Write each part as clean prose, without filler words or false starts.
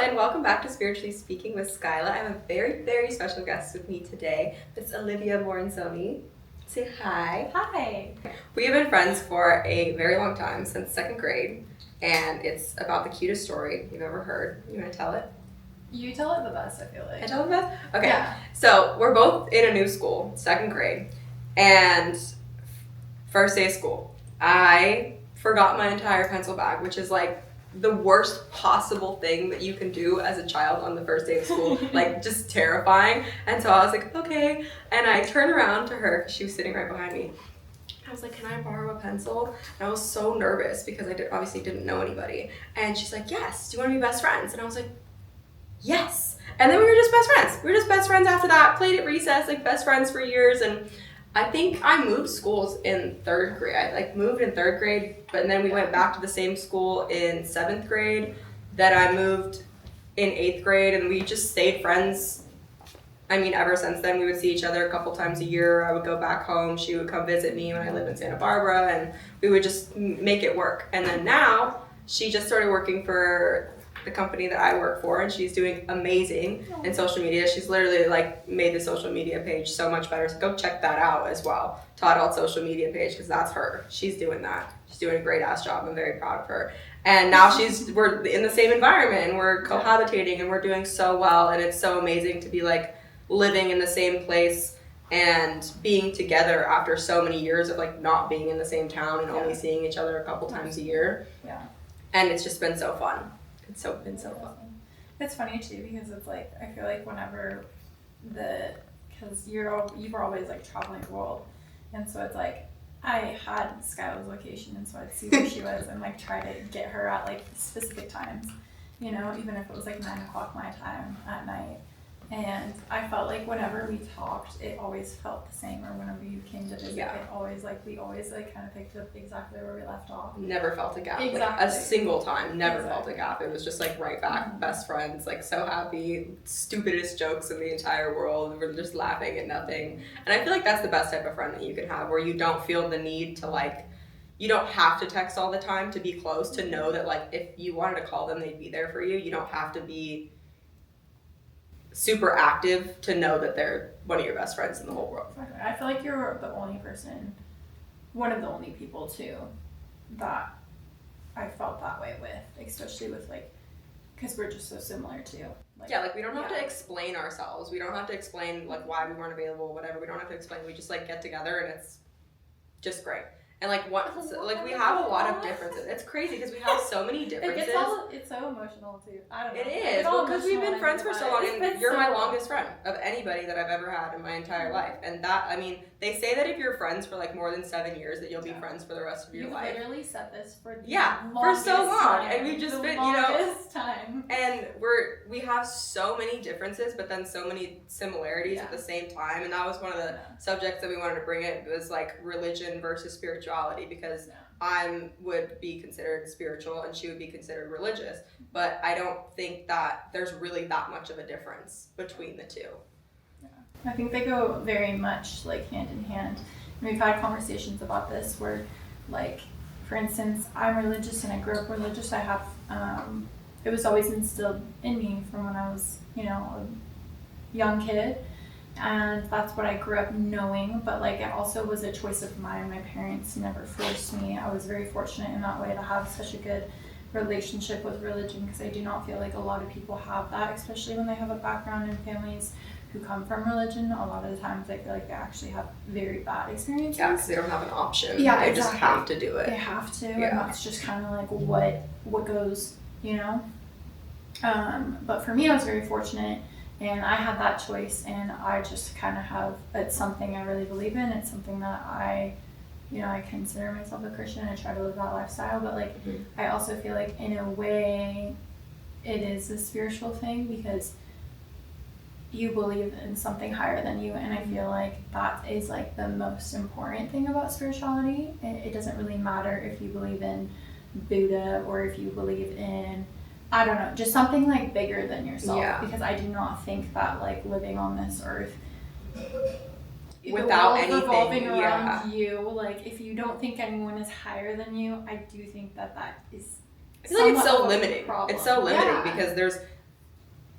and welcome back to Spiritually Speaking with Skyla. I have a very, very special guest with me today. It's Olivia Moranzoni. Say hi. Hi. We have been friends for a very long time, since second grade, and it's about the cutest story you've ever heard. You want to tell it? You tell it the best, I feel like. I tell it the best? Okay. Yeah. So we're both in a new school, second grade, and first day of school, I forgot my entire pencil bag, which is like the worst possible thing that you can do as a child on the first day of school, like just terrifying. And so I was like, okay. And I turned around to her because she was sitting right behind me. I was like, can I borrow a pencil? And I was so nervous because I obviously didn't know anybody. And she's like, yes, do you want to be best friends? And I was like, yes. And then we were just best friends. We were just best friends after that, played at recess, like best friends for years. And I think I moved schools in third grade. I moved in third grade, but then we went back to the same school in seventh grade. Then I moved in eighth grade, and we just stayed friends. I mean, ever since then, we would see each other a couple times a year. I would go back home. She would come visit me when I lived in Santa Barbara, and we would just make it work. And then now, she just started working for the company that I work for, and she's doing amazing in social media. She's literally like made the social media page so much better. So go check that out as well. Todd Alt social media page, because that's her. She's doing that. She's doing a great ass job. I'm very proud of her. And now we're in the same environment, and we're cohabitating, and we're doing so well. And it's so amazing to be like living in the same place and being together after so many years of like not being in the same town and only seeing each other a couple times a year. Yeah. And it's just been so fun. It's been so fun. It's funny too because it's like I feel like whenever because you were always like traveling the world, and so it's like I had Skyla's location, and so I'd see where she was and like try to get her at like specific times, you know, even if it was like 9:00 my time at night. And I felt like whenever we talked, it always felt the same. Or whenever you came to visit, it always like we always like kind of picked up exactly where we left off. Never felt a gap. Exactly. Like, a single time. Never felt a gap. It was just like right back, best friends, like so happy, stupidest jokes in the entire world. We're just laughing at nothing. And I feel like that's the best type of friend that you can have, where you don't feel the need to like, you don't have to text all the time to be close, to know that like if you wanted to call them, they'd be there for you. You don't have to be super active to know that they're one of your best friends in the whole world. I feel like you're the only person, one of the only people too, that I felt that way with, especially with like, because we're just so similar too. Like, yeah, like we don't have to explain ourselves. We don't have to explain like why we weren't available, whatever. We don't have to explain. We just like get together and it's just great. And like we have a lot of differences. It's crazy because we have so many differences. It's so emotional too. I don't know. It is. Well, because we've been friends for so long, and you're my longest friend of anybody that I've ever had in my entire life. And that, I mean, they say that if you're friends for like more than 7 years, that you'll be friends for the rest of your life. You literally said this for for so long, time. And we've just been, time. And we have so many differences, but then so many similarities at the same time. And that was one of the subjects that we wanted to bring. It was like religion versus spirituality, because I would be considered spiritual and she would be considered religious, but I don't think that there's really that much of a difference between the two. I think they go very much like hand in hand. And we've had conversations about this where, like, for instance, I'm religious and I grew up religious. I have, it was always instilled in me from when I was, a young kid. And that's what I grew up knowing, but like it also was a choice of mine. My parents never forced me. I was very fortunate in that way to have such a good relationship with religion, because I do not feel like a lot of people have that, especially when they have a background in families who come from religion. A lot of the times I feel like they actually have very bad experiences. Yeah, because they don't have an option. Yeah, they just have to do it. They have to, and that's just kind of like what goes, But for me, I was very fortunate. And I had that choice, and I just kind of have, it's something I really believe in. It's something that I consider myself a Christian. I try to live that lifestyle, but like, I also feel like in a way it is a spiritual thing, because you believe in something higher than you. And I feel like that is like the most important thing about spirituality. It doesn't really matter if you believe in Buddha or if you believe in, I don't know, just something like bigger than yourself, because I do not think that like living on this earth without anything revolving around you, like if you don't think anyone is higher than you, I do think that is, I feel like it's so limiting. It's so limiting because there's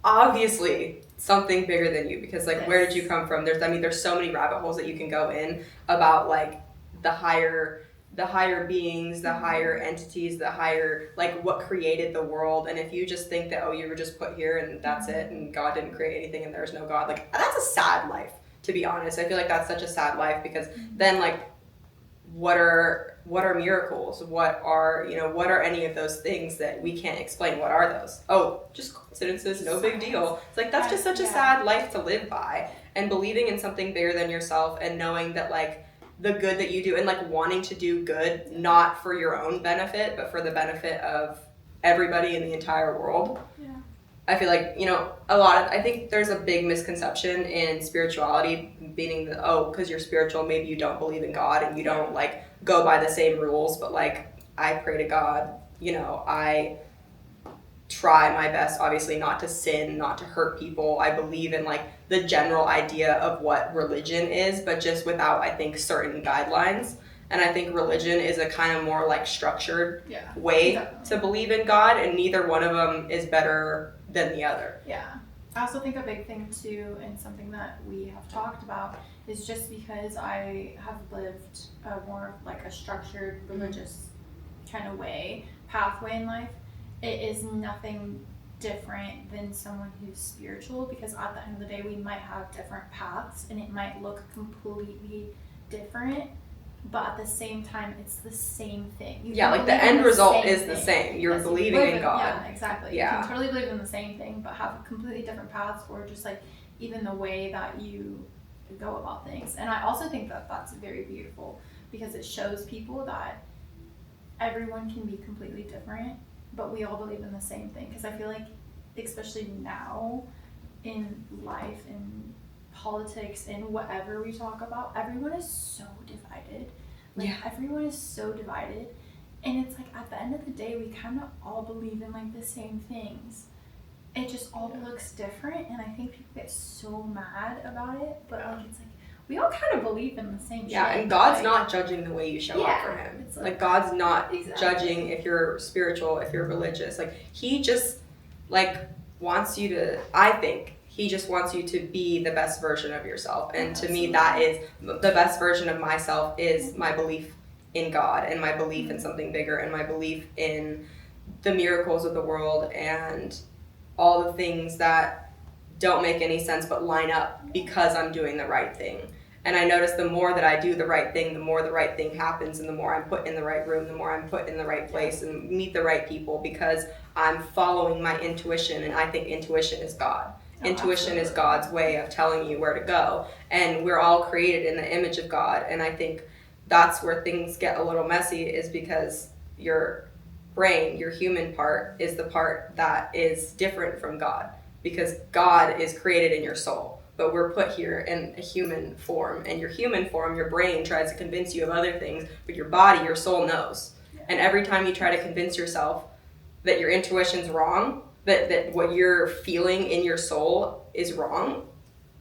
obviously something bigger than you, because like, where did you come from? There's so many rabbit holes that you can go in about like the higher beings, the higher entities, the higher, like, what created the world. And if you just think that, oh, you were just put here and that's it, and God didn't create anything and there's no God, like, that's a sad life, to be honest. I feel like that's such a sad life, because then, like, what are miracles? What are any of those things that we can't explain? What are those? Oh, just coincidences, no big deal. It's like, that's just such a sad life to live by. And believing in something bigger than yourself, and knowing that, like, the good that you do, and like wanting to do good, not for your own benefit, but for the benefit of everybody in the entire world. Yeah. I feel like, I think there's a big misconception in spirituality, meaning that, oh, because you're spiritual, maybe you don't believe in God and you don't like go by the same rules. But like, I pray to God, I try my best, obviously, not to sin, not to hurt people. I believe in like the general idea of what religion is, but just without, I think, certain guidelines. And I think religion is a kind of more like structured way to believe in God, and neither one of them is better than the other. Yeah. I also think a big thing too, and something that we have talked about, is just because I have lived a more like a structured religious kind of pathway in life, it is nothing different than someone who's spiritual, because at the end of the day we might have different paths and it might look completely different, but at the same time it's the same thing. Like the end result is the same. You're believing in God. Yeah, exactly. You can totally believe in the same thing but have completely different paths, or just like even the way that you go about things. And I also think that that's very beautiful, because it shows people that everyone can be completely different, but we all believe in the same thing. Because I feel like, especially now in life, in politics, in whatever we talk about, everyone is so divided. Everyone is so divided. And it's like, at the end of the day, we kind of all believe in like the same things. It just all looks different, and I think people get so mad about it. But like, it's like, we all kind of believe in the same shit. Yeah, and God's not judging the way you show up for him. Like God's not judging if you're spiritual, if you're religious. Like, he just like wants you to, I think, he just wants you to be the best version of yourself. And to me, that is the best version of myself, is my belief in God, and my belief in something bigger, and my belief in the miracles of the world, and all the things that don't make any sense but line up because I'm doing the right thing. And I notice the more that I do the right thing, the more the right thing happens, and the more I'm put in the right room, the more I'm put in the right place and meet the right people, because I'm following my intuition. And I think intuition is God. Intuition is God's way of telling you where to go. And we're all created in the image of God. And I think that's where things get a little messy, is because your brain, your human part, is the part that is different from God, because God is created in your soul. But we're put here in a human form, and your human form, your brain tries to convince you of other things, but your body, your soul knows. And every time you try to convince yourself that your intuition's wrong, that what you're feeling in your soul is wrong,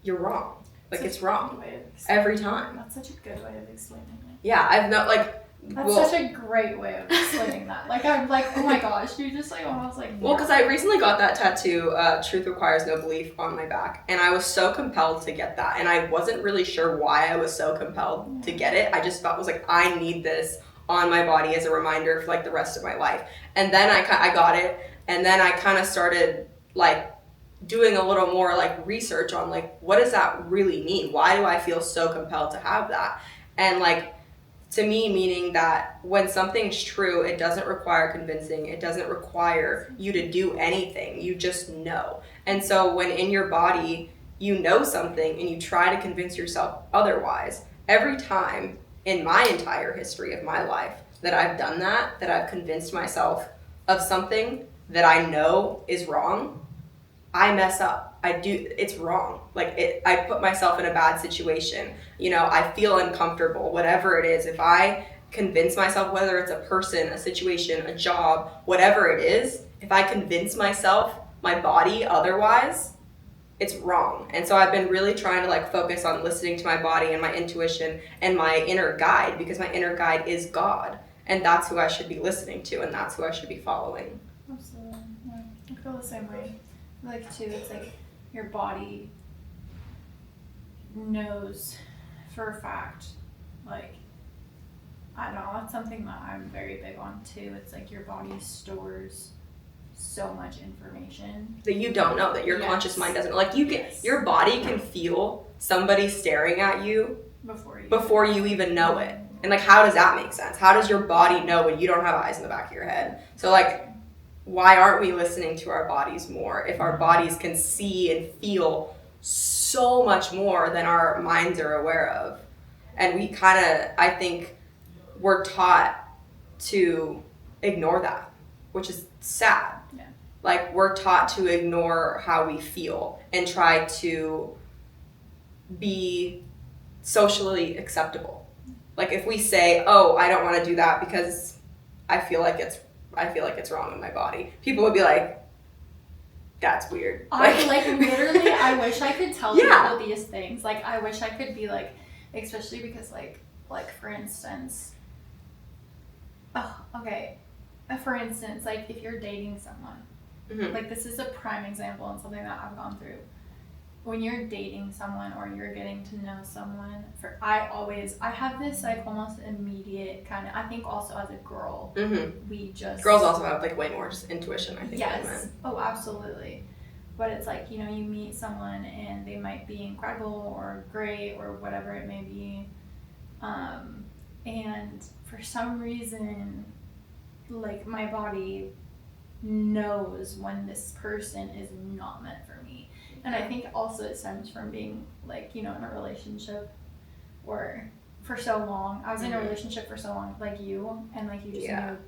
you're wrong. Like, it's wrong every time. That's such a good way of explaining it. Yeah, I've not like. That's such a great way of explaining that. Like, I'm like, oh my gosh, you just like almost like. Well, because I recently got that tattoo, "Truth Requires No Belief," on my back, and I was so compelled to get that, and I wasn't really sure why I was so compelled to get it. I just felt, was like, I need this on my body as a reminder for like the rest of my life. And then I got it, and then I kind of started like doing a little more like research on like, what does that really mean? Why do I feel so compelled to have that? And like, to me, meaning that when something's true, it doesn't require convincing. It doesn't require you to do anything. You just know. And so when in your body, you know something and you try to convince yourself otherwise, every time in my entire history of my life that I've done that I've convinced myself of something that I know is wrong, I mess up. It's wrong. Like, I put myself in a bad situation. I feel uncomfortable, whatever it is. If I convince myself, whether it's a person, a situation, a job, whatever it is, if I convince myself, my body, otherwise, it's wrong. And so I've been really trying to like focus on listening to my body and my intuition and my inner guide, because my inner guide is God. And that's who I should be listening to, and that's who I should be following. Absolutely. Yeah. I feel the same way. Like, too, it's like your body knows for a fact, like, I don't know, that's something that I'm very big on too. It's like your body stores so much information that you don't know, that your conscious mind doesn't. Like, you can, your body can feel somebody staring at you before you even know it. And like, how does that make sense? How does your body know when you don't have eyes in the back of your head? So like, why aren't we listening to our bodies more if our bodies can see and feel so much more than our minds are aware of? And we kind of, I think, we're taught to ignore that, which is sad. Yeah. Like, we're taught to ignore how we feel and try to be socially acceptable. Like, if we say, oh, I don't want to do that because I feel like it's wrong in my body, people would be like, that's weird. Literally, I wish I could tell people these things. Like, I wish I could be like, especially because like for instance, for instance, like if you're dating someone, mm-hmm. like this is a prime example and something that I've gone through. When you're dating someone or you're getting to know someone, I have this like almost immediate kind of, I think also as a girl, mm-hmm. Girls also have like way more intuition, I think. Yes. Than men. Oh, absolutely. But it's like, you know, you meet someone and they might be incredible or great or whatever it may be. And for some reason, like my body knows when this person is not meant for me. And I think also it stems from being like, you know, in a relationship or for so long. I was in a relationship for so long, like you, and like you just knew,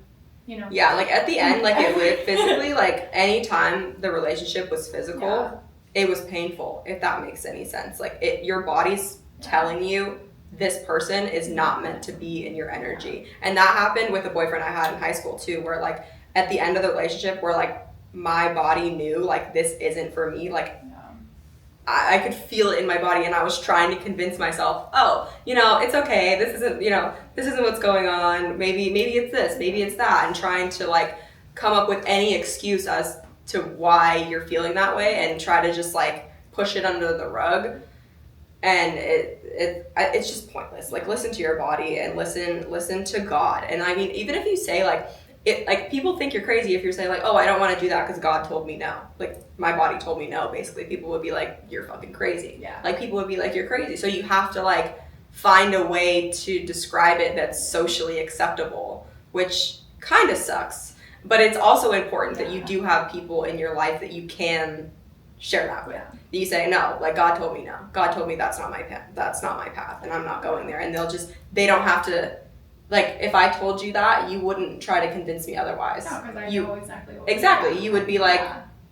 you know. Yeah, like at the end, like it would physically, like anytime the relationship was physical, it was painful, if that makes any sense. Like your body's telling you this person is not meant to be in your energy. And that happened with a boyfriend I had in high school too, where like at the end of the relationship where like my body knew like this isn't for me, like I could feel it in my body, and I was trying to convince myself, oh, you know, it's okay, this isn't what's going on, maybe it's this, maybe it's that, and trying to like come up with any excuse as to why you're feeling that way and try to just like push it under the rug. And it's just pointless. Like, listen to your body and listen to God. And I mean, even if you say like people think you're crazy if you're saying like, oh, I don't want to do that because God told me no. Like, my body told me no, basically. People would be like, you're fucking crazy. Yeah. Like, people would be like, you're crazy. So you have to like find a way to describe it that's socially acceptable, which kind of sucks. But it's also important that you do have people in your life that you can share that with. You say, no, like God told me no. God told me that's not my path, and I'm not going there. And they don't have to, like, if I told you that, you wouldn't try to convince me otherwise. No, because I know exactly what. Exactly. You would be like,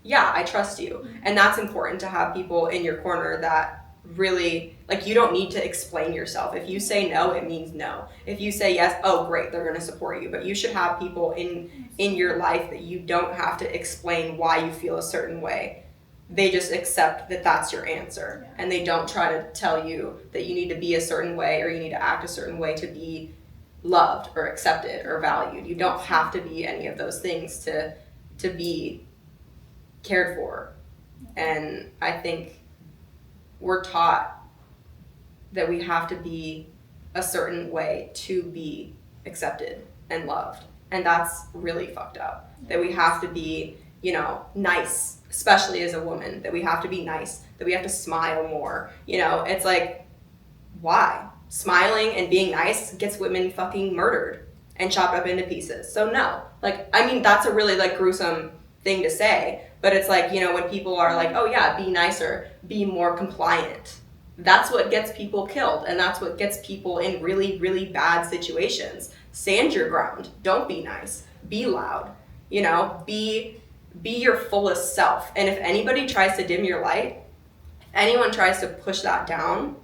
yeah, I trust you. And that's important to have people in your corner that really, like, you don't need to explain yourself. If you say no, it means no. If you say yes, oh, great, they're going to support you. But you should have people in your life that you don't have to explain why you feel a certain way. They just accept that that's your answer. Yeah. And they don't try to tell you that you need to be a certain way or you need to act a certain way to be loved or accepted or valued. You don't have to be any of those things to be cared for. And I think we're taught that we have to be a certain way to be accepted and loved. And that's really fucked up. That we have to be, you know, nice, especially as a woman, that we have to be nice, that we have to smile more. You know, it's like, why? Smiling and being nice gets women fucking murdered and chopped up into pieces. So no. Like, I mean, that's a really like gruesome thing to say, but it's like, you know, when people are like, oh yeah, be nicer, be more compliant, that's what gets people killed, and that's what gets people in really, really bad situations. Stand your ground. Don't be nice. Be loud. You know, be your fullest self. And if anybody tries to dim your light, if anyone tries to push that down,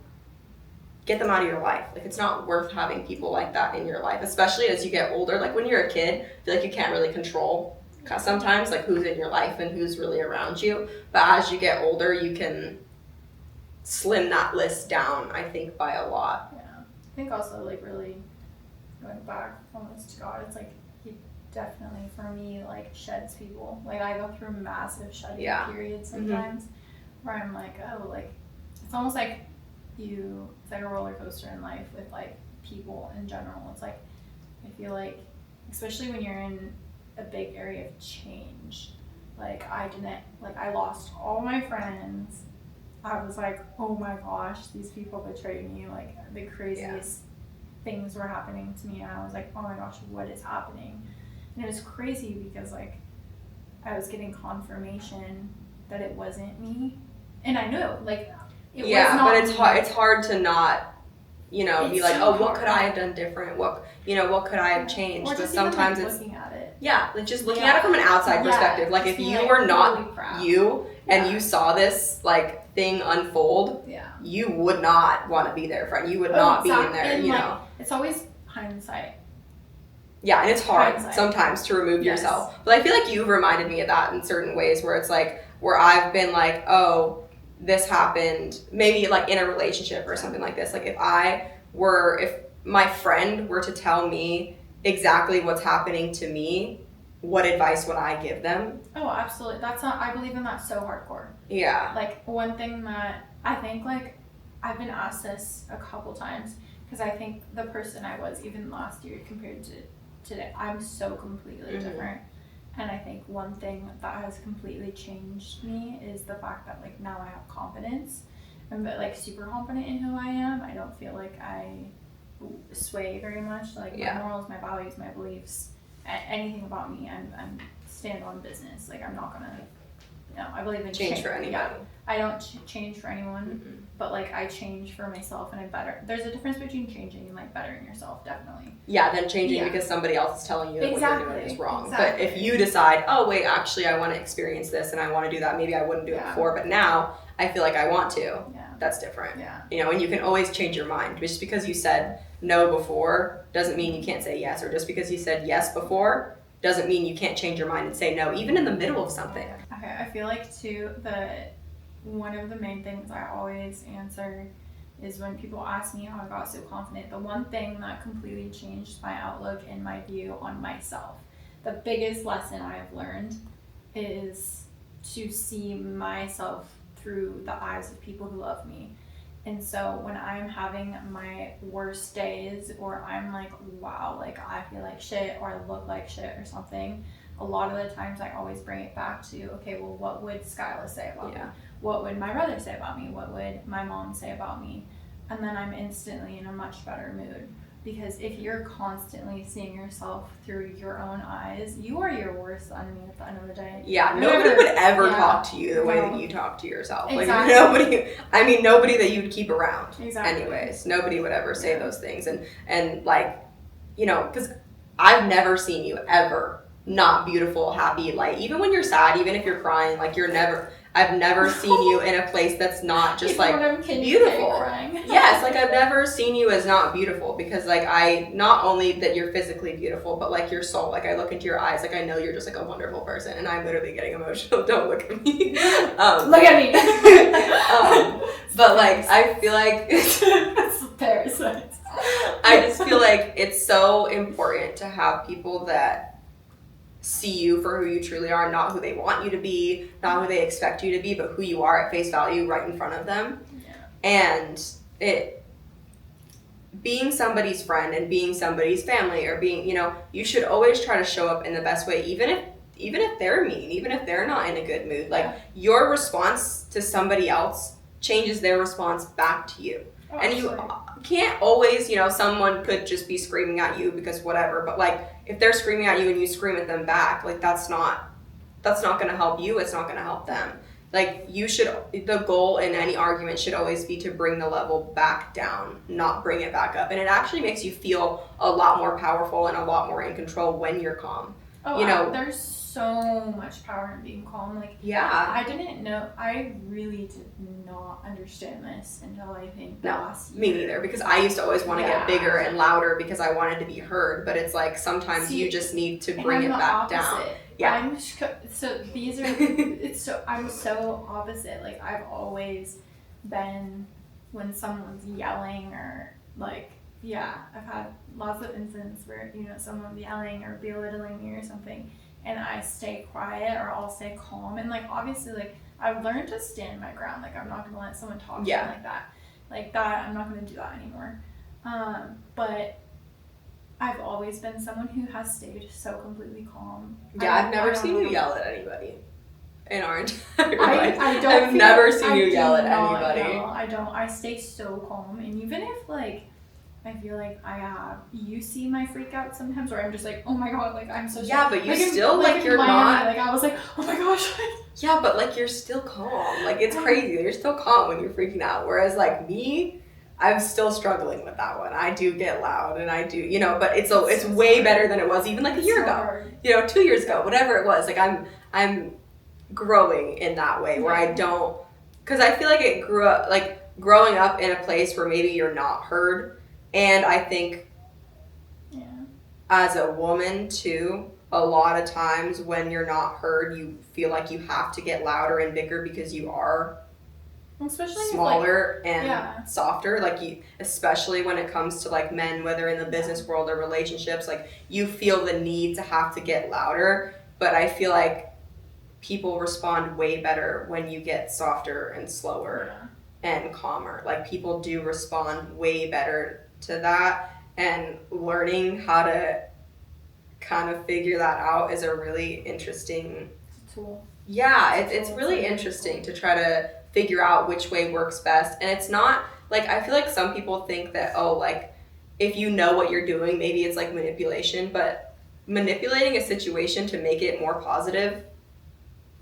get them out of your life. Like, it's not worth having people like that in your life, especially as you get older. Like, when you're a kid, I feel like you can't really control sometimes like who's in your life and who's really around you. But as you get older, you can slim that list down, I think, by a lot. Yeah. I think also like really going back almost to God, it's like he definitely for me like sheds people. Like I go through massive shedding periods Mm-hmm. sometimes where I'm like, oh, like it's almost like it's like a roller coaster in life with like people in general. It's like I feel like especially when you're in a big area of change, like I lost all my friends. I was like, oh my gosh, these people betrayed me. Like the craziest things were happening to me, and I was like, oh my gosh, what is happening? And it was crazy because like I was getting confirmation that it wasn't me, and I knew like it was not but it's me. hard. It's hard to not, be It's like, so oh, what hard. could I have done different? What could I have changed? Or just but sometimes even, like, it's looking at it. like just looking at it from an outside perspective. Like if you were not you and you saw this like thing unfold, you would not want to be there, friend. You would not be in there. And, you like, know. It's always hindsight. Yeah, and it's hard sometimes to remove yourself. But I feel like you've reminded me of that in certain ways where it's like, where I've been like, oh, this happened, maybe like in a relationship or something like this. Like if my friend were to tell me exactly what's happening to me, what advice would I give them? Oh, absolutely. I believe in that so hardcore. Yeah. Like one thing that I think like, I've been asked this a couple times because I think the person I was even last year compared to today, I'm so completely different. And I think one thing that has completely changed me is the fact that like now I have confidence. I'm like super confident in who I am. I don't feel like I sway very much. Like my morals, my values, my beliefs, anything about me, I'm stand on business. Like I'm not gonna, I believe in change for anybody. Yeah. I don't change for anyone, but like I change for myself and I'm better. There's a difference between changing and like bettering yourself, definitely. Yeah, than changing because somebody else is telling you that what you're doing is wrong. But if you decide, oh wait, actually I want to experience this and I want to do that, maybe I wouldn't do it before, but now I feel like I want to. That's different. Yeah. And you can always change your mind. Just because you said no before doesn't mean you can't say yes, or just because you said yes before doesn't mean you can't change your mind and say no, even in the middle of something. Okay, I feel like too one of the main things I always answer is when people ask me how I got so confident, the one thing that completely changed my outlook and my view on myself, the biggest lesson I have learned is to see myself through the eyes of people who love me. And so when I'm having my worst days, or I'm like, wow, like I feel like shit, or I look like shit or something, a lot of the times I always bring it back to, okay, well, what would Skyla say about me? What would my brother say about me? What would my mom say about me? And then I'm instantly in a much better mood. Because if you're constantly seeing yourself through your own eyes, you are your worst enemy at the end of the day. Yeah, nobody would ever talk to you the way that you talk to yourself. Exactly. Like nobody that you'd keep around. Exactly. Anyways, nobody would ever say those things. And like, because I've never seen you ever not beautiful, happy, like even when you're sad, even if you're crying, like I've never seen you in a place that's not just like beautiful. Yes, like I've never seen you as not beautiful, because like not only that you're physically beautiful, but like your soul, like I look into your eyes, like I know you're just like a wonderful person, and I'm literally getting emotional. Don't look at me. Look at me. But like I feel like parasites. I just feel like it's so important to have people that see you for who you truly are, not who they want you to be, not who they expect you to be, but who you are at face value right in front of them. And being somebody's friend and being somebody's family, or being, you should always try to show up in the best way, even if they're mean, even if they're not in a good mood. Like your response to somebody else changes their response back to you. Oh, and you can't always, someone could just be screaming at you because whatever, but like if they're screaming at you and you scream at them back, like that's not going to help you. It's not going to help them. Like the goal in any argument should always be to bring the level back down, not bring it back up. And it actually makes you feel a lot more powerful and a lot more in control when you're calm. Oh, there's so much power in being calm. Like, I really did not understand this until I think last year. Me neither, because I used to always want to get bigger and louder because I wanted to be heard, but it's like sometimes you just need to bring it back down. Yeah. I'm so opposite. Like I've always been, when someone's yelling or like, I've had lots of incidents where, someone will be yelling or belittling me or something, and I stay quiet or I'll stay calm. And, like, obviously, like, I've learned to stand my ground. Like, I'm not going to let someone talk to me like that. Like, that, I'm not going to do that anymore. But I've always been someone who has stayed so completely calm. Yeah, I've never seen you yell at anybody in our entire life. I've never seen you yell at anybody. I don't. I stay so calm. And even if, like, I feel like you see my freak out sometimes, or I'm just like, oh my god, like, I'm so sorry. Yeah, but you still, like, you're not. Like, I was like, oh my gosh. Yeah, but, like, you're still calm. Like, it's crazy. You're still calm when you're freaking out. Whereas, like, me, I'm still struggling with that one. I do get loud, and I do, but it's way better than it was even, like, a year ago. 2 years ago, whatever it was. Like, I'm growing in that way where I don't, because I feel like it grew up, like, growing up in a place where maybe you're not heard. And I think as a woman, too, a lot of times when you're not heard, you feel like you have to get louder and bigger because you are especially smaller and softer. Like, especially when it comes to, like, men, whether in the business world or relationships, like, you feel the need to have to get louder. But I feel like people respond way better when you get softer and slower and calmer. Like, people do respond way better to that, and learning how to kind of figure that out is a really interesting tool. Yeah, it's really interesting to try to figure out which way works best. And it's not, like, I feel like some people think that, like, if you know what you're doing, maybe it's, like, manipulation, but manipulating a situation to make it more positive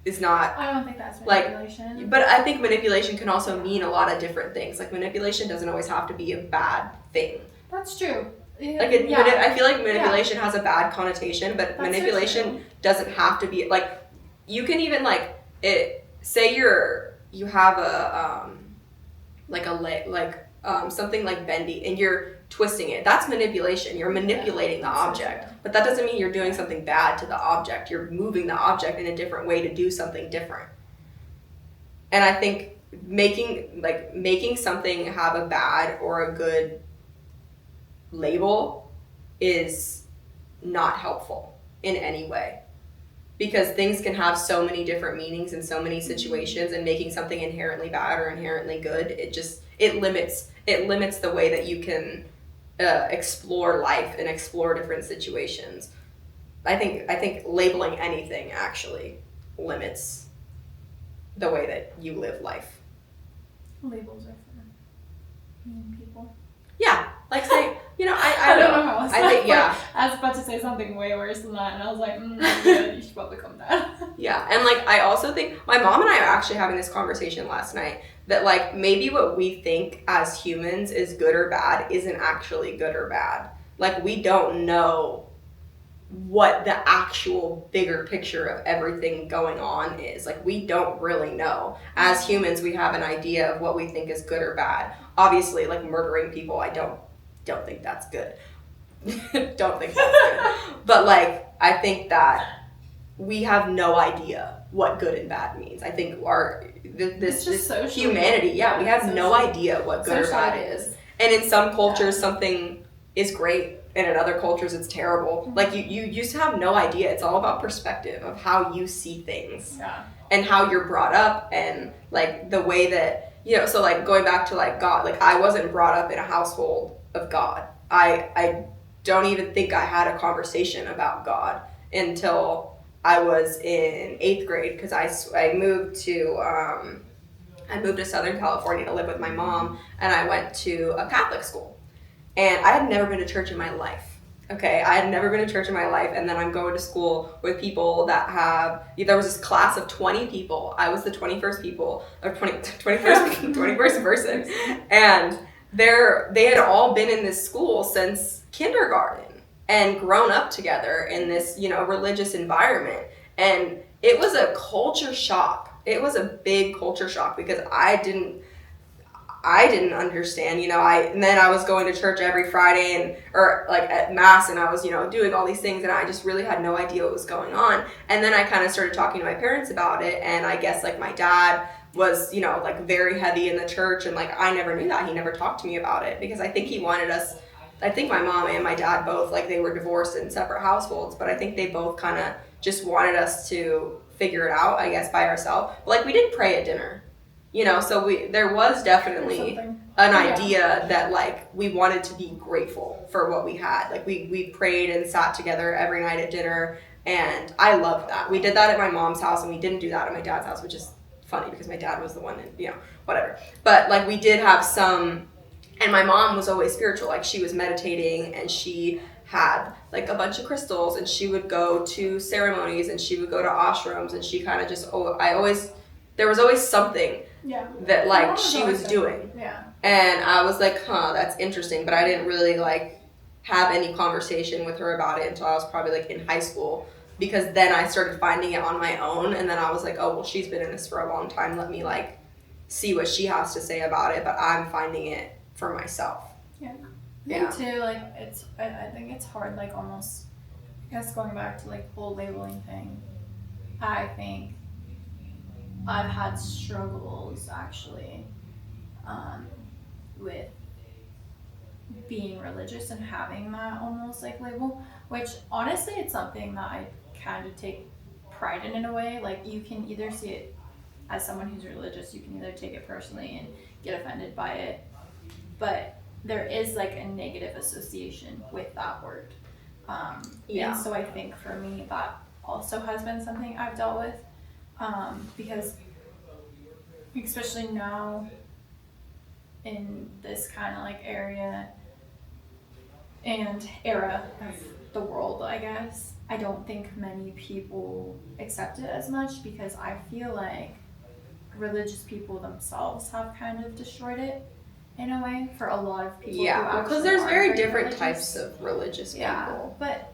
is not. I don't think that's manipulation. Like, but I think manipulation can also mean a lot of different things. Like, manipulation doesn't always have to be a bad thing. That's true. Like, I feel like manipulation has a bad connotation, but manipulation doesn't have to be, like, you can even, like, say you have a something like bendy and you're twisting it. That's manipulation. You're manipulating the object. But that doesn't mean you're doing something bad to the object. You're moving the object in a different way to do something different. And I think making something have a bad or a good label is not helpful in any way. Because things can have so many different meanings in so many situations, and making something inherently bad or inherently good, it limits the way that you can explore life and explore different situations. I think labeling anything actually limits the way that you live life. Labels are for mean people. Yeah, like, say, I don't know. I think, I was about to say something way worse than that, and I was like, yeah, you should probably calm down. Yeah, and, like, I also think, my mom and I are actually having this conversation last night, that, like, maybe what we think as humans is good or bad isn't actually good or bad. Like, we don't know what the actual bigger picture of everything going on is. Like, we don't really know. As humans, we have an idea of what we think is good or bad. Obviously, like, murdering people, I don't think that's good. Don't think that's good. But, like, I think that we have no idea what good and bad means. I think this humanity, we have no idea what good or bad is. And in some cultures, something is great, and in other cultures, it's terrible. Mm-hmm. Like, you used to have no idea. It's all about perspective of how you see things and how you're brought up, and, like, the way that, so, like, going back to, like, God, like, I wasn't brought up in a household of God. I don't even think I had a conversation about God until I was in 8th grade, because I moved to Southern California to live with my mom, and I went to a Catholic school. And I had never been to church in my life. Okay, I had never been to church in my life, and then I'm going to school with people that there was this class of 20 people. I was the 21st person. And they had all been in this school since kindergarten and grown up together in this, religious environment. And it was a culture shock. It was a big culture shock, because I didn't understand, and then I was going to church every Friday or like at mass, and I was, doing all these things, and I just really had no idea what was going on. And then I kind of started talking to my parents about it, and I guess, like, my dad was, like, very heavy in the church, and, like, I never knew that. He never talked to me about it, because I think he wanted us, I think my mom and my dad both, like, they were divorced in separate households, but I think they both kind of just wanted us to figure it out, I guess, by ourselves. But, like, we did pray at dinner, you know, so there was definitely an idea that, like, we wanted to be grateful for what we had. Like, we prayed and sat together every night at dinner, and I loved that. We did that at my mom's house, and we didn't do that at my dad's house, which is funny because my dad was the one, you know, whatever. But, like, we did have some, and my mom was always spiritual. Like, she was meditating, and she had, like, a bunch of crystals, and she would go to ceremonies, and she would go to ashrams, and she kind of just, there was always something that, like, she was doing. Yeah. And I was like, that's interesting. But I didn't really, like, have any conversation with her about it until I was probably, like, in high school. Because then I started finding it on my own. And then I was like, oh, well, she's been in this for a long time. Let me, like, see what she has to say about it. But I'm finding it for myself. Yeah. Me too. Like, I think it's hard, like, almost, I guess going back to, like, whole labeling thing. I think I've had struggles, actually, with being religious and having that almost, like, label, which, honestly, it's something that I kind of take pride in a way. Like, you can either see it as someone who's religious, you can either take it personally and get offended by it, but there is, like, a negative association with that word. And so I think for me that also has been something I've dealt with, because especially now in this kind of, like, area and era of the world, I guess, I don't think many people accept it as much, because I feel like religious people themselves have kind of destroyed it in a way for a lot of people. Yeah, because there's very different types of religious people. Yeah, but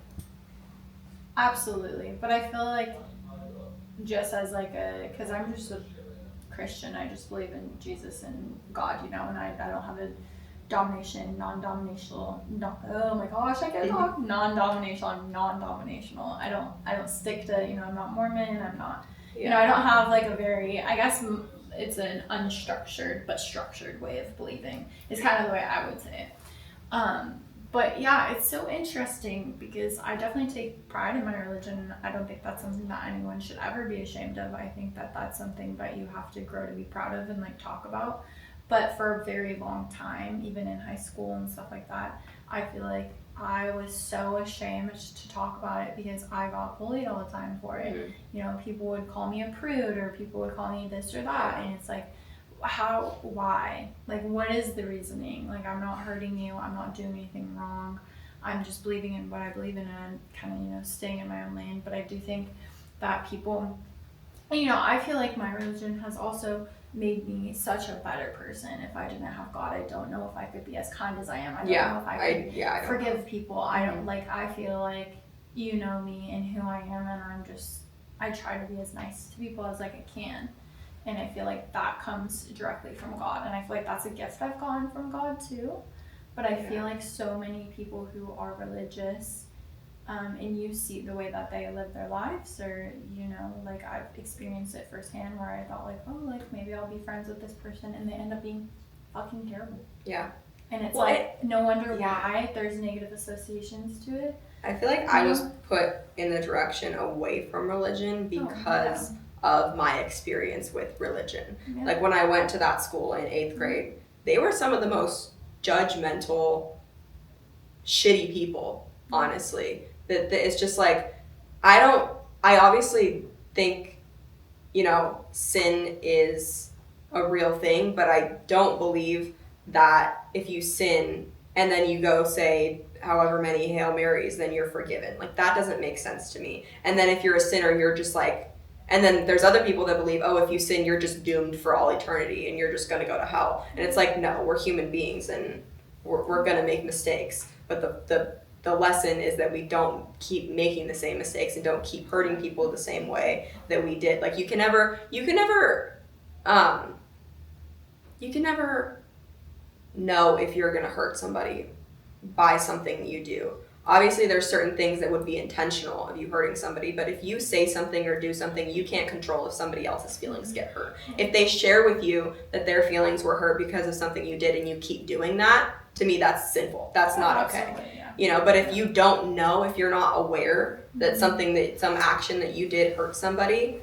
absolutely. But I feel like just as, like, because I'm just a Christian, I just believe in Jesus and God, you know, and I don't have a non-denominational, oh my gosh, I can't talk, non-denominational, I don't stick to, you know, I'm not Mormon, I'm not, you know, I don't have, like, a very, I guess it's an unstructured but structured way of believing, is kind of the way I would say it. But yeah, it's so interesting because I definitely take pride in my religion. I don't think that's something that anyone should ever be ashamed of. I think that that's something that you have to grow to be proud of and, like, talk about. But for a very long time, even in high school and stuff like that, I feel like I was so ashamed to talk about it because I got bullied all the time for it. Mm-hmm. You know, people would call me a prude, or people would call me this or that, and it's like, why? Like, what is the reasoning? Like, I'm not hurting you, I'm not doing anything wrong, I'm just believing in what I believe in, and kind of, you know, staying in my own lane. But I do think that people, you know, I feel like my religion has also made me such a better person. If I didn't have God, I don't know if I could be as kind as I am. I don't know if I could forgive people. I don't, like, I feel like you know me and who I am, and I try to be as nice to people as, like, I can. And I feel like that comes directly from God. And I feel like that's a gift I've gotten from God too. But I feel like so many people who are religious, and you see the way that they live their lives, or, you know, like, I've experienced it firsthand where I thought, like, oh, like, maybe I'll be friends with this person, and they end up being fucking terrible. Yeah. And it's no wonder why there's negative associations to it. I feel like I was put in the direction away from religion because of my experience with religion. Yeah. Like, when I went to that school in 8th grade, they were some of the most judgmental, shitty people, honestly. That it's just like, I obviously think, you know, sin is a real thing, but I don't believe that if you sin and then you go say however many Hail Marys, then you're forgiven. Like, that doesn't make sense to me. And then if you're a sinner, you're just like, and then there's other people that believe, oh, if you sin, you're just doomed for all eternity and you're just going to go to hell. And it's like, no, we're human beings and we're going to make mistakes. But the lesson is that we don't keep making the same mistakes and don't keep hurting people the same way that we did. Like, you can never know if you're going to hurt somebody by something you do. obviously there's certain things that would be intentional of you hurting somebody, but if you say something or do something, you can't control if somebody else's feelings get hurt. If they share with you that their feelings were hurt because of something you did and you keep doing that, to me that's sinful. That's not okay. Yeah. You know, but if you don't know, if you're not aware that something that some action that you did hurt somebody,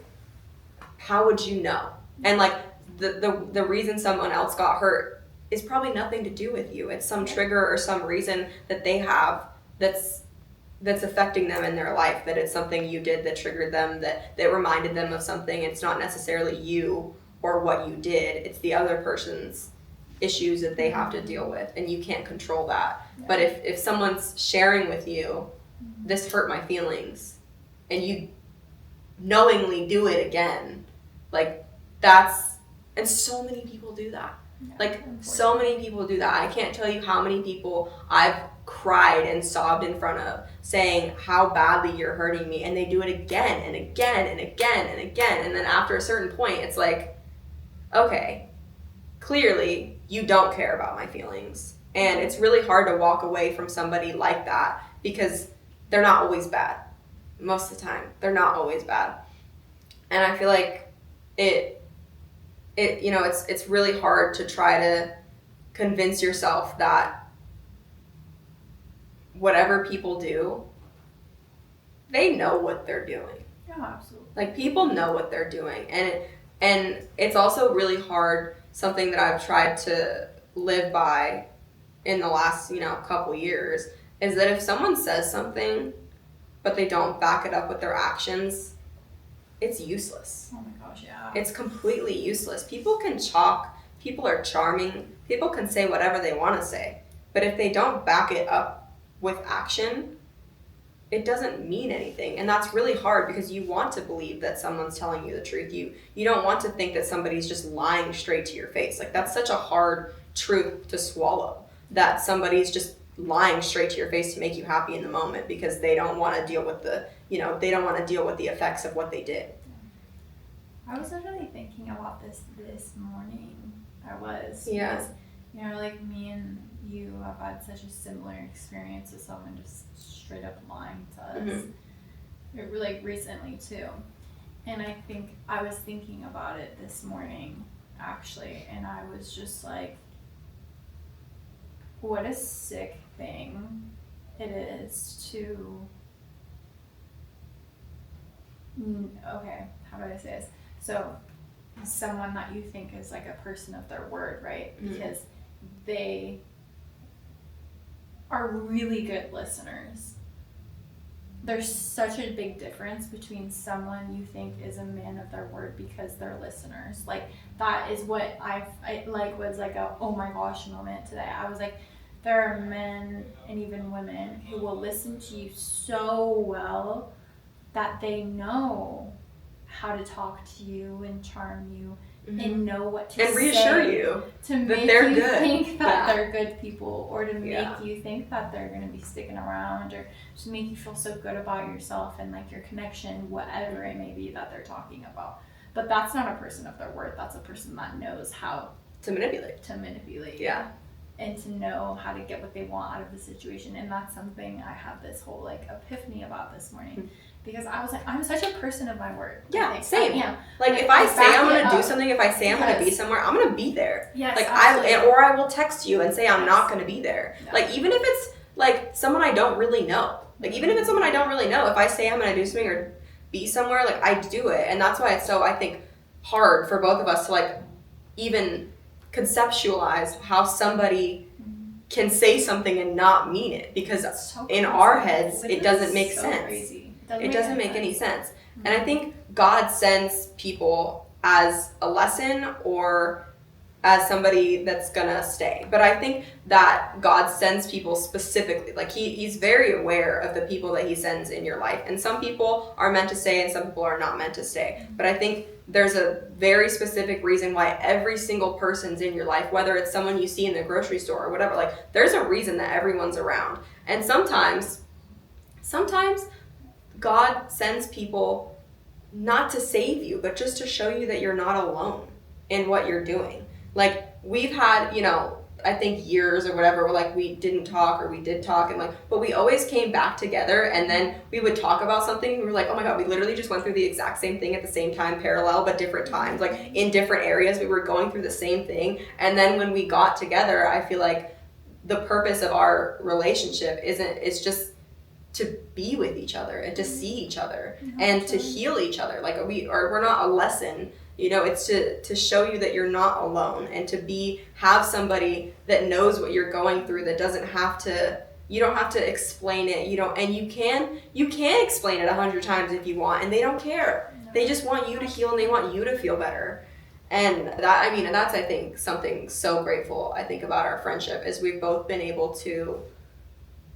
how would you know? And like the reason someone else got hurt is probably nothing to do with you. It's some trigger or some reason that they have that's affecting them in their life, that it's something you did that triggered them, that reminded them of something. It's not necessarily you or what you did. It's the other person's issues that they have to deal with, and you can't control that. Yeah. But if someone's sharing with you, this hurt my feelings, and you knowingly do it again, like that's, and so many people do that. Yeah, like so many people do that. I can't tell you how many people I've cried and sobbed in front of saying how badly you're hurting me, and they do it again and again and again and again, and then after a certain point it's like, okay, clearly you don't care about my feelings. And it's really hard to walk away from somebody like that because they're not always bad. Most of the time they're not always bad. And I feel like it you know, it's really hard to try to convince yourself that whatever people do, they know what they're doing. Yeah, absolutely. Like, people know what they're doing. And it's also really hard, something that I've tried to live by in the last, you know, couple years, is that if someone says something but they don't back it up with their actions, it's useless. Oh my gosh, yeah. It's completely useless. People can talk, people are charming, people can say whatever they want to say, but if they don't back it up with action, it doesn't mean anything. And that's really hard because you want to believe that someone's telling you the truth. You don't want to think that somebody's just lying straight to your face. Like, that's such a hard truth to swallow, that somebody's just lying straight to your face to make you happy in the moment because they don't want to deal with the, you know, they don't want to deal with the effects of what they did. I was literally thinking about this morning. I was. Yeah. Because, you know, like, me and you have had such a similar experience with someone just straight up lying to us. Mm-hmm. Like, recently too. And I think I was thinking about it this morning, actually, and I was just like, what a sick thing it is to, okay, how do I say this? So, someone that you think is like a person of their word, right? Mm-hmm. Because they are really good listeners. There's such a big difference between someone you think is a man of their word because they're listeners. Like, that is what I was like a oh my gosh moment today. I was like, there are men and even women who will listen to you so well that they know how to talk to you and charm you, mm-hmm. and know what to say. And reassure you to make you good. Think that they're good people, or to make you think that they're going to be sticking around, or to make you feel so good about yourself and like your connection, whatever it may be that they're talking about. But that's not a person of their word. That's a person that knows how to manipulate. Yeah. And to know how to get what they want out of the situation. And that's something I had this whole like epiphany about this morning. Mm-hmm. Because I was like, I'm such a person of my word. Yeah, same. Like, if I say I'm going to do something, if I say I'm going to be somewhere, I'm going to be there. Yes, like, or I will text you and say I'm not going to be there. No. Like, even if it's like someone I don't really know. Like, even if it's someone I don't really know, if I say I'm going to do something or be somewhere, like, I do it. And that's why it's so, I think, hard for both of us to like even conceptualize how somebody can say something and not mean it, because so in our heads it doesn't make sense. Crazy. It doesn't make any sense. Mm-hmm. And I think God sends people as a lesson or as somebody that's gonna stay. But I think that God sends people specifically. Like, he's very aware of the people that he sends in your life. And some people are meant to stay and some people are not meant to stay. But I think there's a very specific reason why every single person's in your life, whether it's someone you see in the grocery store or whatever. Like, there's a reason that everyone's around. And sometimes God sends people not to save you, but just to show you that you're not alone in what you're doing. Like, we've had, you know, I think years or whatever where like we didn't talk or we did talk, and like, but we always came back together, and then we would talk about something. We were like, oh my god, we literally just went through the exact same thing at the same time, parallel but different times, like in different areas. We were going through the same thing, and then when we got together, I feel like the purpose of our relationship it's just to be with each other and to see each other and to heal each other. Like we're not a lesson, you know, it's to show you that you're not alone, and to have somebody that knows what you're going through, that doesn't have to, you don't have to explain it, you don't, and you can explain it 100 times if you want, and they don't care. They just want you to heal, and they want you to feel better. And that, I mean, that's, I think, something so grateful, I think, about our friendship, is we've both been able to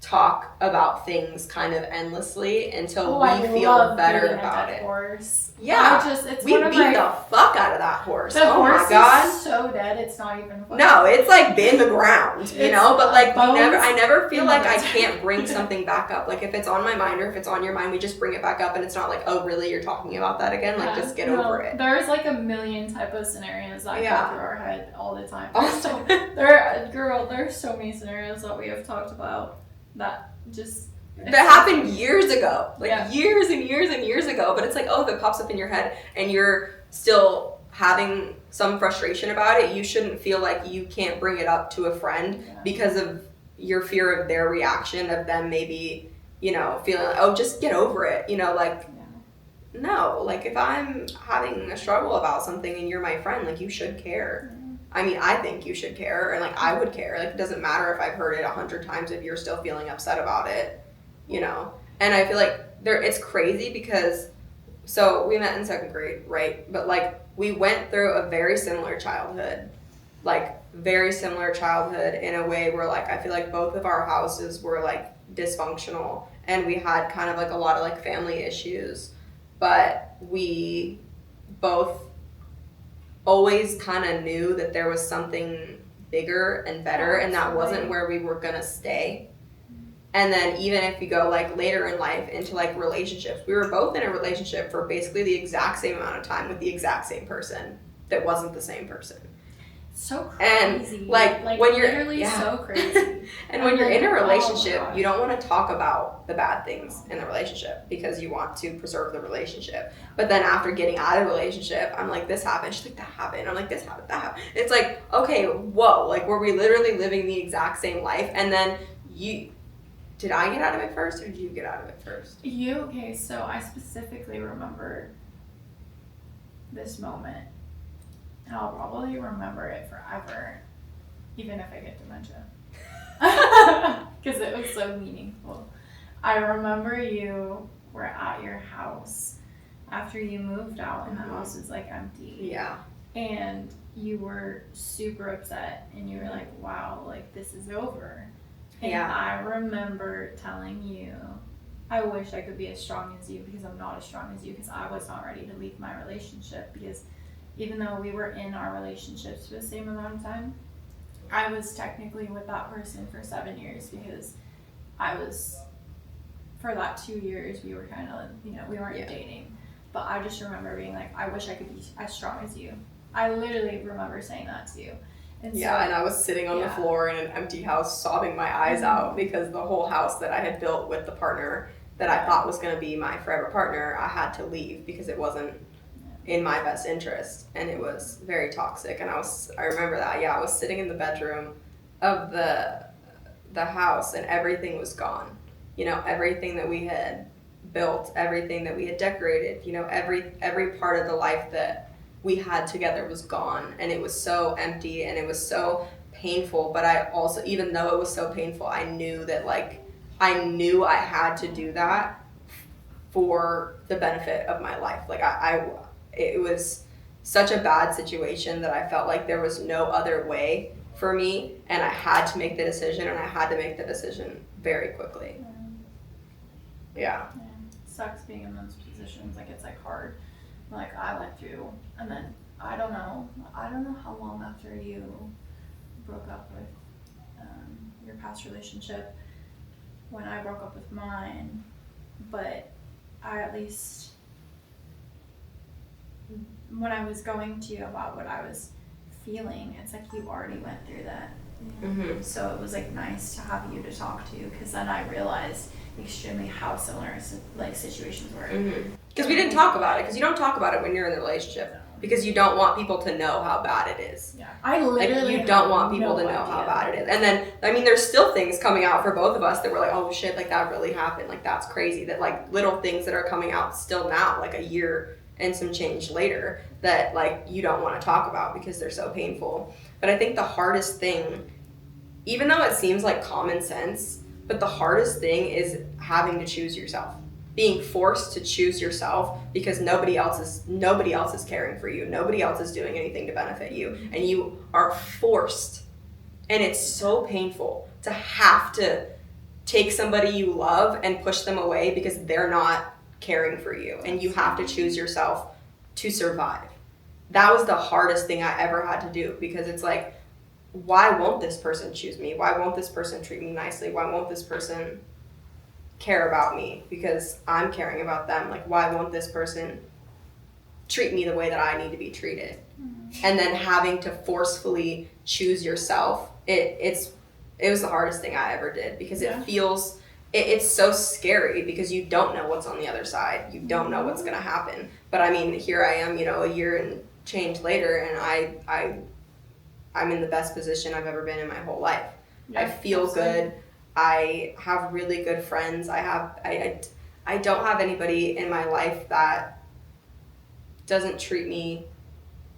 talk about things kind of endlessly until we feel better about it. Horse. Yeah, we beat the fuck out of that horse. The horse my god, is so dead. It's not even funny. No, it's like been the ground, you know. But like I never feel like I bones. can't bring something back up. Like if it's on my mind or if it's on your mind, we just bring it back up, and it's not like, oh really, you're talking about that again? Like just get over it. There's like a million type of scenarios that go through our head all the time. Also, there's so many scenarios that we have talked about that just that happened years ago, like years and years and years ago. But it's like, oh, if it pops up in your head and you're still having some frustration about it, you shouldn't feel like you can't bring it up to a friend because of your fear of their reaction, of them maybe, you know, feeling like, oh, just get over it, you know, like no, like if I'm having a struggle about something and you're my friend, like you should care. I mean, I think you should care, and like I would care. Like it doesn't matter if I've heard it 100 times if you're still feeling upset about it, you know. And I feel like it's crazy because, so we met in 2nd grade, right? But like we went through a very similar childhood, in a way where like I feel like both of our houses were like dysfunctional, and we had kind of like a lot of like family issues, but we both always kind of knew that there was something bigger and better, and that wasn't where we were gonna stay. And then even if you go like later in life into like relationships, we were both in a relationship for basically the exact same amount of time with the exact same person that wasn't the same person. So crazy. And like when you're literally so crazy. And when you're in a relationship, you don't want to talk about the bad things in the relationship because you want to preserve the relationship. But then after getting out of the relationship, I'm like, this happened. She's like, that happened. I'm like, this happened, that happened. It's like, okay, whoa, like were we literally living the exact same life? And then did I get out of it first, or did you get out of it first? Okay, so I specifically remember this moment. And I'll probably remember it forever, even if I get dementia. Because it was so meaningful. I remember you were at your house after you moved out, and the house was like empty. Yeah. And you were super upset, and you were like, wow, like this is over. And I remember telling you, I wish I could be as strong as you, because I'm not as strong as you, because I was not ready to leave my relationship, because even though we were in our relationships for the same amount of time, I was technically with that person for 7 years, because for that 2 years, we were kind of, you know, we weren't dating. But I just remember being like, I wish I could be as strong as you. I literally remember saying that to you. And and I was sitting on the floor in an empty house sobbing my eyes out, because the whole house that I had built with the partner that I thought was going to be my forever partner, I had to leave because it wasn't in my best interest, and it was very toxic. And I remember that. I was sitting in the bedroom of the house, and everything was gone. You know, everything that we had built, everything that we had decorated, you know, every part of the life that we had together was gone, and it was so empty, and it was so painful. But I also, even though it was so painful, I knew that I knew I had to do that for the benefit of my life. Like it was such a bad situation that I felt like there was no other way for me, and I had to make the decision, and I had to make the decision very quickly. Yeah. Sucks being in those positions. Like it's like hard. Like I went through, and then I don't know how long after you broke up with your past relationship when I broke up with mine, but I at least, when I was going to you about what I was feeling. It's like you already went through that. Mm-hmm. So it was like nice to have you to talk to, because then I realized extremely how similar like situations were. Because we didn't talk about it, because you don't talk about it when you're in the relationship, because you don't want people to know how bad it is. Yeah, I literally like, you don't want people to know how bad it is. And then, I mean, there's still things coming out for both of us that we're like, oh shit, like that really happened, like that's crazy. That like little things that are coming out still now, like a year and some change later, that like you don't want to talk about because they're so painful. But I think the hardest thing, even though it seems like common sense, but the hardest thing is having to choose yourself. Being forced to choose yourself because nobody else is caring for you. Nobody else is doing anything to benefit you. And you are forced. And it's so painful to have to take somebody you love and push them away because they're not caring for you. And you have to choose yourself to survive. That was the hardest thing I ever had to do, because it's like, why won't this person choose me? Why won't this person treat me nicely? Why won't this person care about me because I'm caring about them? Like, why won't this person treat me the way that I need to be treated? And then having to forcefully choose yourself, it was the hardest thing I ever did, because it feels, it's so scary because you don't know what's on the other side. You don't know what's gonna happen. But I mean, here I am, a year and change later, and I'm in the best position I've ever been in my whole life. I feel good. I have really good friends. I don't have anybody in my life that doesn't treat me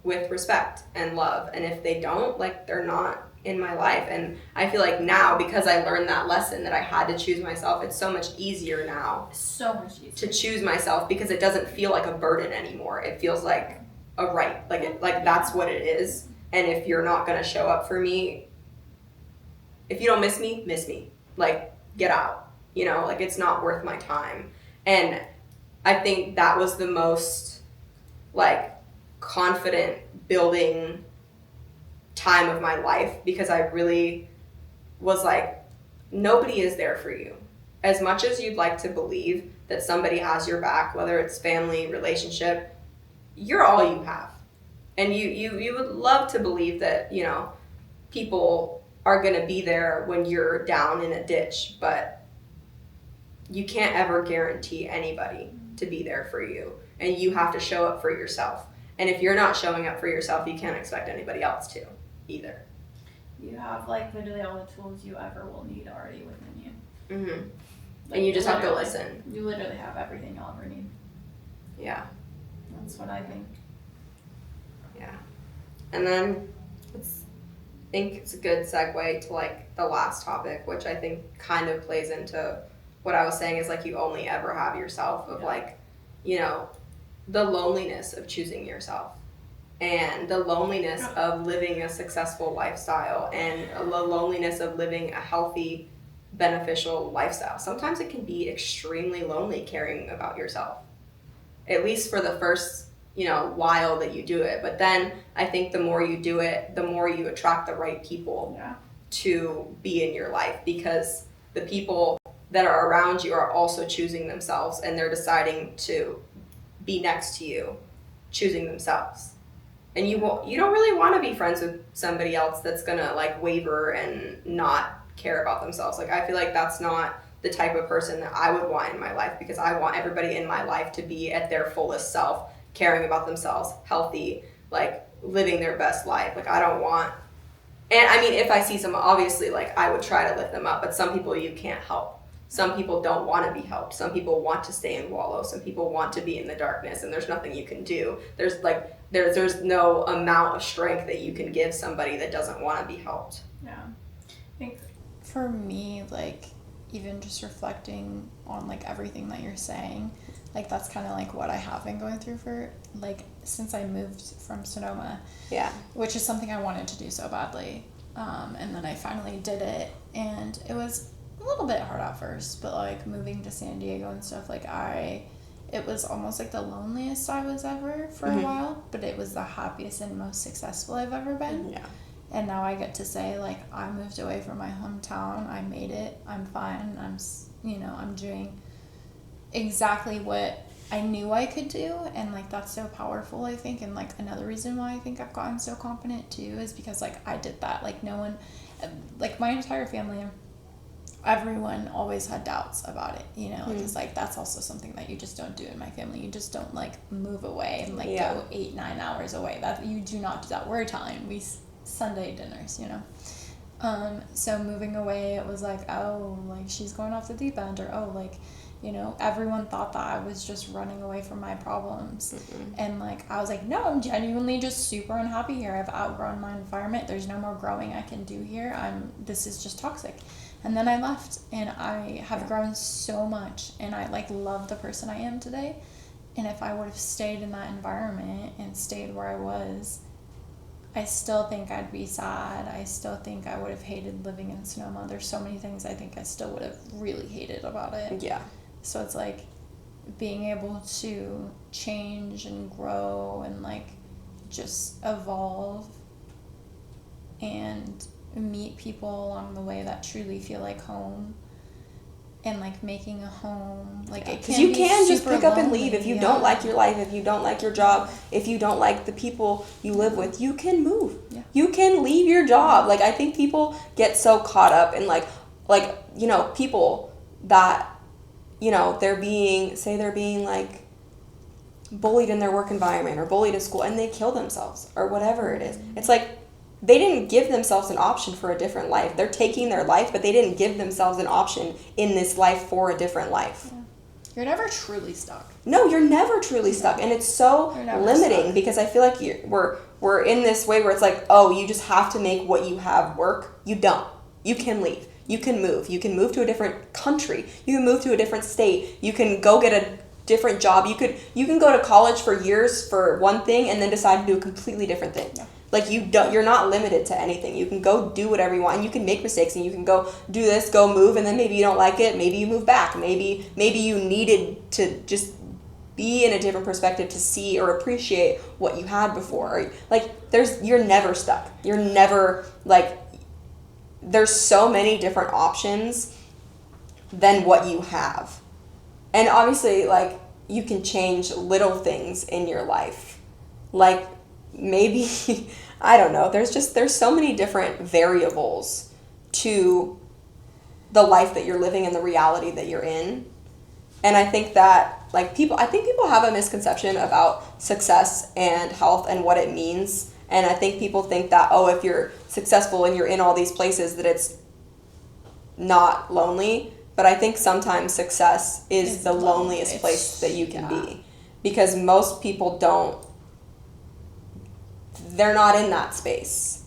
with respect and love. And if they don't, like, they're not in my life. And I feel like now, because I learned that lesson that I had to choose myself, it's so much easier now. So much easier. To choose myself, because it doesn't feel like a burden anymore. It feels like a right. Like that's what it is. And if you're not going to show up for me, if you don't miss me. Like, get out. Like, it's not worth my time. And I think that was the most, like, confident building time of my life, because I really was like, nobody is there for you. As much as you'd like to believe that somebody has your back, whether it's family, relationship, you're all you have. And you would love to believe that, people are going to be there when you're down in a ditch, but you can't ever guarantee anybody to be there for you. And you have to show up for yourself. And if you're not showing up for yourself, you can't expect anybody else to either. You have, like, literally all the tools you ever will need already within you. Mm-hmm. Like, and you just have to listen. You literally have everything you'll ever need. Yeah. That's what I think. Yeah. And then I think it's a good segue to, like, the last topic, which I think kind of plays into what I was saying, is like, you only ever have yourself, of like, the loneliness of choosing yourself, and the loneliness of living a successful lifestyle, and the loneliness of living a healthy, beneficial lifestyle. Sometimes it can be extremely lonely caring about yourself, at least for the first while that you do it. But then I think the more you do it, the more you attract the right people to be in your life, because the people that are around you are also choosing themselves, and they're deciding to be next to you, choosing themselves. And you don't really want to be friends with somebody else that's gonna, like, waver and not care about themselves. Like, I feel like that's not the type of person that I would want in my life, because I want everybody in my life to be at their fullest self, caring about themselves, healthy, like, living their best life. Like, I don't want, and I mean, if I see someone, obviously, like, I would try to lift them up, but some people you can't help. Some people don't want to be helped. Some people want to stay and wallow. Some people want to be in the darkness, and there's nothing you can do. There's no amount of strength that you can give somebody that doesn't want to be helped. Yeah. I think for me, like, even just reflecting on, like, everything that you're saying, like, that's kind of, like, what I have been going through for, like, since I moved from Sonoma. Yeah. Which is something I wanted to do so badly. And then I finally did it, and it was a little bit hard at first, but, like, moving to San Diego and stuff, like, it was almost like the loneliest I was ever for a while, but it was the happiest and most successful I've ever been. Yeah. And now I get to say, like, I moved away from my hometown, I made it, I'm fine, I'm doing exactly what I knew I could do, and like that's so powerful, I think. And like another reason why I think I've gotten so confident too is because like I did that. Like no one, like my entire family, everyone always had doubts about it, you know, because like that's also something that you just don't do in my family. You just don't like move away and like go 8-9 hours away. That you do not do that. We're Italian. We Sunday dinners, you know. So moving away, it was like, oh, like she's going off the deep end, or oh, like, you know, everyone thought that I was just running away from my problems. And like I was like, no, I'm genuinely just super unhappy here. I've outgrown my environment. There's no more growing I can do here. This is just toxic. And then I left, and I have grown so much, and I like love the person I am today. And if I would have stayed in that environment and stayed where I was, I still think I'd be sad. I still think I would have hated living in Sonoma. There's so many things I think I still would have really hated about it. Yeah. So it's like being able to change and grow and like just evolve and meet people along the way that truly feel like home. And like making a home, like it because you can just pick up and lonely. leave if you don't like your life, if you don't like your job, if you don't like the people you live with. You can move. You can leave your job. Like I think people get so caught up in like you know, people that, you know, they're being like bullied in their work environment or bullied in school, and they kill themselves or whatever it is. It's like they didn't give themselves an option for a different life. They're taking their life, but they didn't give themselves an option in this life for a different life. Yeah. You're never truly stuck. No, you're never truly stuck. And it's so limiting stuck. because I feel like we're in this way where it's like, oh, you just have to make what you have work. You don't. You can leave. You can move. You can move to a different country. You can move to a different state. You can go get a different job. You can go to college for years for one thing and then decide to do a completely different thing. Yeah. Like you're not limited to anything. You can go do whatever you want, and you can make mistakes, and you can go do this, go move, and then maybe you don't like it. Maybe you move back. Maybe you needed to just be in a different perspective to see or appreciate what you had before. Like you're never stuck. You're never like, there's so many different options than what you have. And obviously, like, you can change little things in your life. Like, maybe, I don't know, there's so many different variables to the life that you're living and the reality that you're in. And I think that, like, people have a misconception about success and health and what it means. And I think people think that, oh, if you're successful and you're in all these places, that it's not lonely. But I think sometimes success is the loneliest place that you can be. Because most people they're not in that space.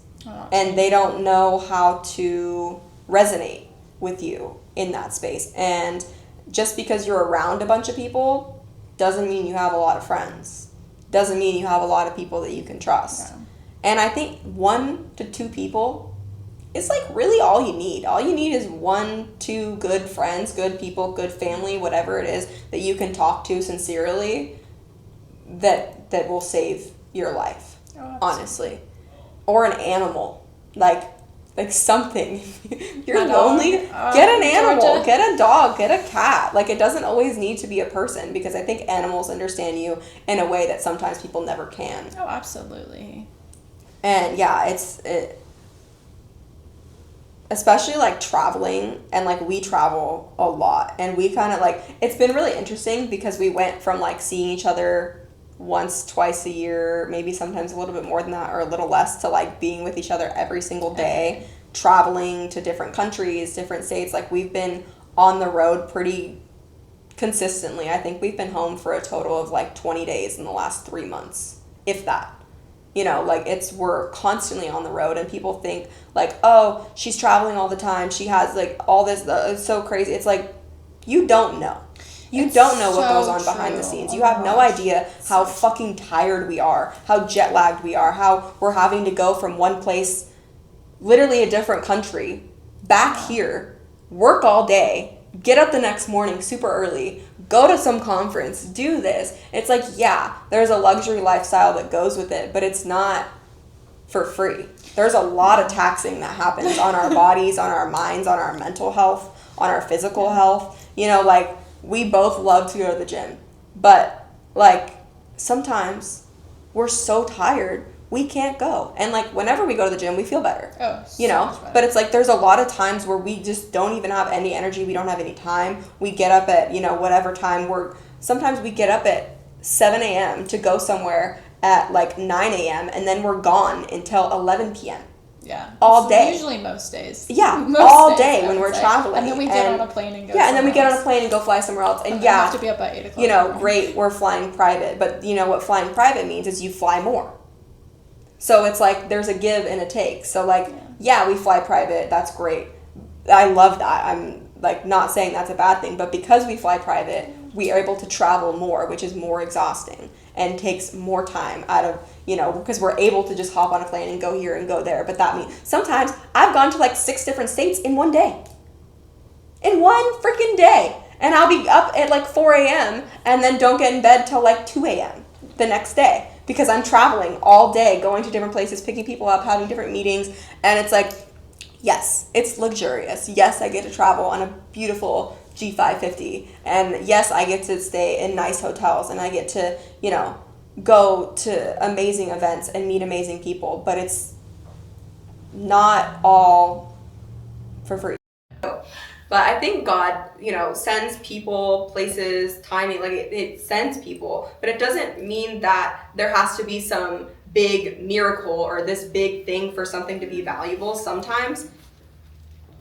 And they don't know how to resonate with you in that space. And just because you're around a bunch of people doesn't mean you have a lot of friends. Doesn't mean you have a lot of people that you can trust. Yeah. And I think 1 to 2 people is like really all you need. All you need is 1-2 good friends, good people, good family, whatever it is that you can talk to sincerely that will save your life. Honestly. Or an animal. Like something. You're lonely, get an animal, Georgia. Get a dog, get a cat. Like, it doesn't always need to be a person, because I think animals understand you in a way that sometimes people never can. Oh, absolutely. And yeah, especially like traveling, and like we travel a lot, and we kind of like, it's been really interesting because we went from like seeing each other once, twice a year, maybe sometimes a little bit more than that or a little less, to like being with each other every single day, traveling to different countries, different states. Like, we've been on the road pretty consistently. I think we've been home for a total of like 20 days in the last 3 months, if that. You know, like, we're constantly on the road, and people think like, oh, she's traveling all the time, she has like all this, it's so crazy. It's like, you don't know. You don't know what goes on behind the scenes. You have no idea how fucking tired we are, how jet lagged we are, how we're having to go from one place, literally a different country, back here, work all day, get up the next morning super early, go to some conference, do this. It's like, yeah, there's a luxury lifestyle that goes with it, but it's not for free. There's a lot of taxing that happens on our bodies, on our minds, on our mental health, on our physical health. You know, like, we both love to go to the gym. But, like, sometimes we're so tired, we can't go. And, like, whenever we go to the gym, we feel better. Oh, you know? So But it's like there's a lot of times where we just don't even have any energy. We don't have any time. We get up at, whatever time sometimes we get up at 7 a.m. to go somewhere at, like, 9 a.m. and then we're gone until 11 p.m. Yeah. All day. Usually most days. Yeah, most all days, day when we're traveling. And then we get on a plane and go Yeah, and then we get on a else. plane and go fly somewhere else. And I yeah, have to be up at 8 o'clock. Great, we're flying private. But you know what flying private means is you fly more. So it's like there's a give and a take. So like, yeah, we fly private. That's great. I love that. I'm like not saying that's a bad thing. But because we fly private, we are able to travel more, which is more exhausting and takes more time out of, because we're able to just hop on a plane and go here and go there. But that means sometimes I've gone to like 6 different states in one day. In one freaking day. And I'll be up at like 4 a.m. and then don't get in bed till like 2 a.m. the next day. Because I'm traveling all day, going to different places, picking people up, having different meetings. And it's like, yes, it's luxurious. Yes, I get to travel on a beautiful G550. And yes, I get to stay in nice hotels. And I get to, go to amazing events and meet amazing people. But it's not all for free. But I think God, sends people, places, timing, like it sends people, but it doesn't mean that there has to be some big miracle or this big thing for something to be valuable. Sometimes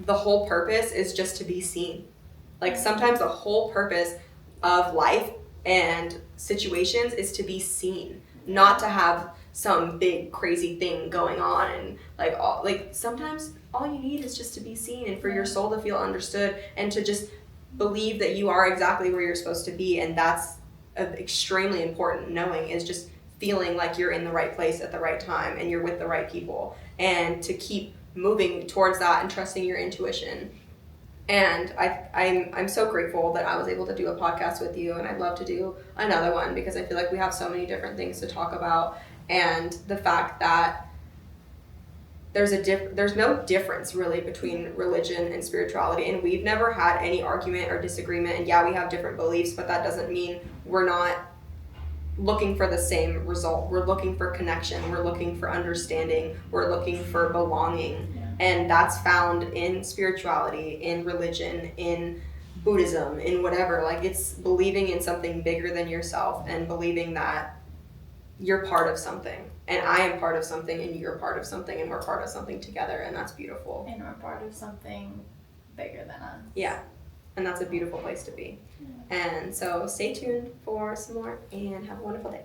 the whole purpose is just to be seen. Like sometimes the whole purpose of life and situations is to be seen, not to have some big crazy thing going on. And sometimes all you need is just to be seen and for your soul to feel understood and to just believe that you are exactly where you're supposed to be. And that's extremely important. Knowing is just feeling like you're in the right place at the right time and you're with the right people, and to keep moving towards that and trusting your intuition. And I'm so grateful that I was able to do a podcast with you, and I'd love to do another one because I feel like we have so many different things to talk about. And the fact that there's no difference really between religion and spirituality, and we've never had any argument or disagreement. And yeah, we have different beliefs, but that doesn't mean we're not looking for the same result. We're looking for connection, we're looking for understanding, we're looking for belonging. And that's found in spirituality, in religion, in Buddhism, in whatever. Like, it's believing in something bigger than yourself and believing that you're part of something. And I am part of something, and you're part of something, and we're part of something together, and that's beautiful. And we're part of something bigger than us. Yeah, and that's a beautiful place to be. And so stay tuned for some more, and have a wonderful day.